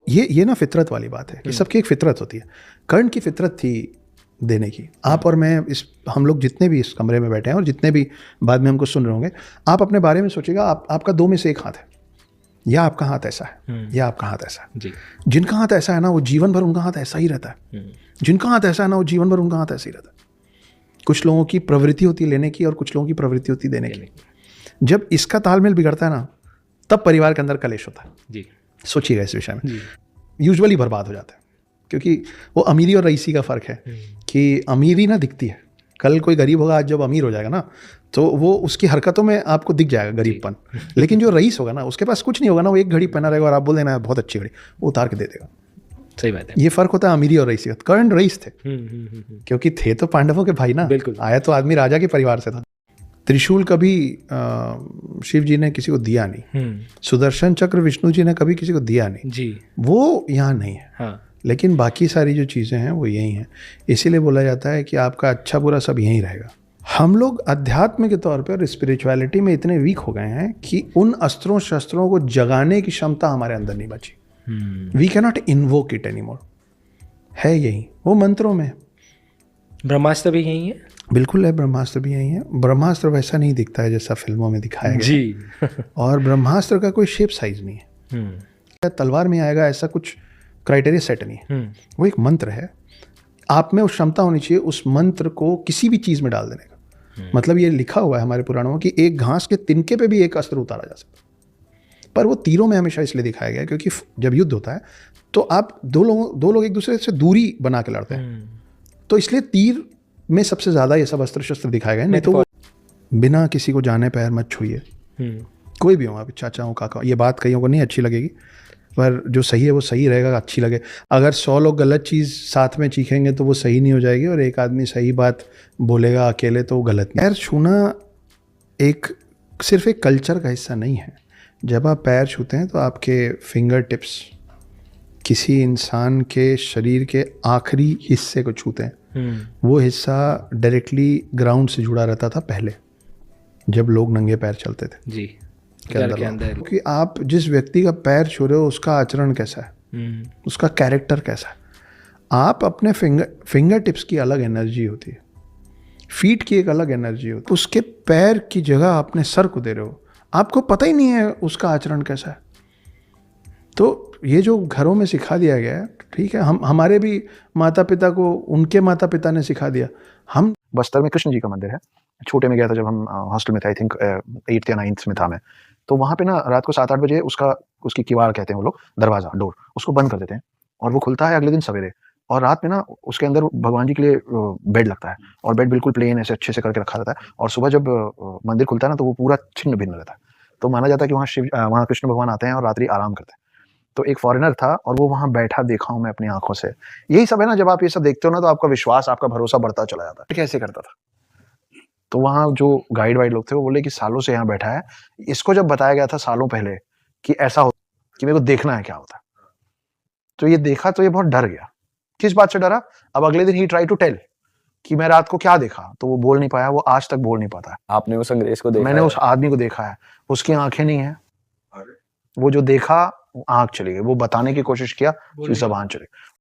ये ना फितरत वाली बात है कि सबकी एक फितरत होती है। कर्ण की फितरत थी देने की। आप और मैं हम लोग जितने भी इस कमरे में बैठे हैं और जितने भी बाद में हमको सुन रहे होंगे, आप अपने बारे में सोचिएगा, आपका 2 में से 1 हाथ है, या आपका हाथ ऐसा है या आपका हाथ ऐसा है। जी। जिनका हाथ ऐसा है ना, वो जीवन भर उनका हाथ ऐसा ही रहता है। जिनका हाथ ऐसा है ना, वो जीवन भर उनका हाथ ऐसा ही रहता है। कुछ लोगों की प्रवृत्ति होती है लेने की और कुछ लोगों की प्रवृत्ति होती है देने की। जब इसका तालमेल बिगड़ता है ना, तब परिवार के अंदर कलेश होता है। जी। सोचिएगा इस विषय में। यूजुअली बर्बाद हो जाता है, क्योंकि वो अमीरी और रईसी का फ़र्क है कि अमीरी ना दिखती है। कल कोई गरीब होगा, आज जब अमीर हो जाएगा ना, तो वो उसकी हरकतों में आपको दिख जाएगा गरीबपन। लेकिन जो रईस होगा ना, उसके पास कुछ नहीं होगा ना, वो एक घड़ी पहना रहेगा और आप बोल देना बहुत अच्छी घड़ी, वो उतार के दे देगा। सही बात है। ये फ़र्क होता है अमीरी और रईसी का। कर्ण रईस थे क्योंकि थे तो पांडवों के भाई ना। बिल्कुल। आया तो आदमी राजा के परिवार से था। त्रिशूल कभी शिव जी ने किसी को दिया नहीं। सुदर्शन चक्र विष्णु जी ने कभी किसी को दिया नहीं जी। वो यहाँ नहीं है। हाँ। लेकिन बाकी सारी जो चीज़ें हैं वो यही हैं। इसीलिए बोला जाता है कि आपका अच्छा बुरा सब यहीं रहेगा। हम लोग अध्यात्म के तौर पर स्पिरिचुअलिटी में इतने वीक हो गए हैं कि उन अस्त्रों शस्त्रों को जगाने की क्षमता हमारे अंदर नहीं बची। We can not invoke it anymore. है यही, वो मंत्रों में। ब्रह्मास्त्र भी यही है। बिल्कुल है, ब्रह्मास्त्र भी यही है। ब्रह्मास्त्र वैसा नहीं दिखता है जैसा फिल्मों में दिखाया गया जी। और ब्रह्मास्त्र का कोई शेप साइज नहीं है। तलवार में आएगा ऐसा कुछ क्राइटेरिया सेट नहीं है। वो एक मंत्र है। आप में उस क्षमता होनी चाहिए उस मंत्र को किसी भी चीज़ में डाल देने का। मतलब ये लिखा हुआ है हमारे पुराणों में कि एक घास के तिनके पे भी एक अस्त्र उतारा जा सकता है। पर वो तीरों में हमेशा इसलिए दिखाया गया है क्योंकि जब युद्ध होता है तो आप दो लोग एक दूसरे से दूरी बना के लड़ते हैं, तो इसलिए तीर में सबसे ज़्यादा ये सब अस्त्र शस्त्र दिखाए गए। नहीं तो बिना किसी को जाने पैर मत छूइए। कोई भी हो, आप चाचा हो, काका, ये बात कईयों को नहीं अच्छी लगेगी, पर जो सही है वो सही रहेगा, अच्छी लगे। अगर 100 लोग गलत चीज़ साथ में चीखेंगे तो वो सही नहीं हो जाएगी, और एक आदमी सही बात बोलेगा अकेले तो वो गलत नहीं। पैर छूना सिर्फ एक कल्चर का हिस्सा नहीं है। जब आप पैर छूते हैं तो आपके फिंगर टिप्स किसी इंसान के शरीर के आखिरी हिस्से को छूते हैं। वो हिस्सा डायरेक्टली ग्राउंड से जुड़ा रहता था पहले, जब लोग नंगे पैर चलते थे जी के अंदर। क्योंकि आप जिस व्यक्ति का पैर छू रहे हो उसका आचरण कैसा है, उसका कैरेक्टर कैसा है। आप अपने फिंगर टिप्स की अलग एनर्जी होती है, फीट की एक अलग एनर्जी होती है। उसके पैर की जगह आपने सर को दे रहे हो, आपको पता ही नहीं है उसका आचरण कैसा है। तो ये जो घरों में सिखा दिया गया है, ठीक है, हमारे भी माता पिता को उनके माता पिता ने सिखा दिया। हम बस्तर में कृष्ण जी का मंदिर है, छोटे में गया था जब हम हॉस्टल में थे, आई थिंक 8th या 9th में था मैं। तो वहाँ पे ना रात को 7-8 बजे उसकी किवाड़ कहते हैं वो लोग, दरवाज़ा, डोर, उसको बंद कर देते हैं और वो खुलता है अगले दिन सवेरे। और रात में ना उसके अंदर भगवान जी के लिए बेड लगता है और बेड बिल्कुल प्लेन ऐसे अच्छे से करके रखा रहता है। और सुबह जब मंदिर खुलता है ना तो वो पूरा छिन्न भिन्न रहता है। तो माना जाता है कि वहाँ कृष्ण भगवान आते हैं और रात्रि आराम करते हैं। तो एक फॉरेनर था और वो वहाँ बैठा देखा हूँ मैं अपनी आंखों से। यही सब है ना, जब आप ये सब देखते हो ना तो आपका विश्वास, आपका भरोसा बढ़ता चला जाता है। कैसे करता था, तो वहाँ जो गाइड वाइड लोग थे वो बोले कि सालों से यहाँ बैठा है, इसको जब बताया गया था सालों पहले कि ऐसा हो कि मेरे को देखना है क्या होता है, तो ये देखा तो ये बहुत डर गया। किस बात से डरा? अब अगले दिन ही ट्राई टू टेल कि मैं रात को क्या देखा, तो वो बोल नहीं पाया, वो आज तक बोल नहीं पाता है। आपने उस अंग्रेज को देखा? मैंने उस आदमी को देखा है, उसकी आंखें नहीं है, वो जो देखा आंख चली गई, वो बताने की कोशिश किया, उसकी ज़बान चली गई।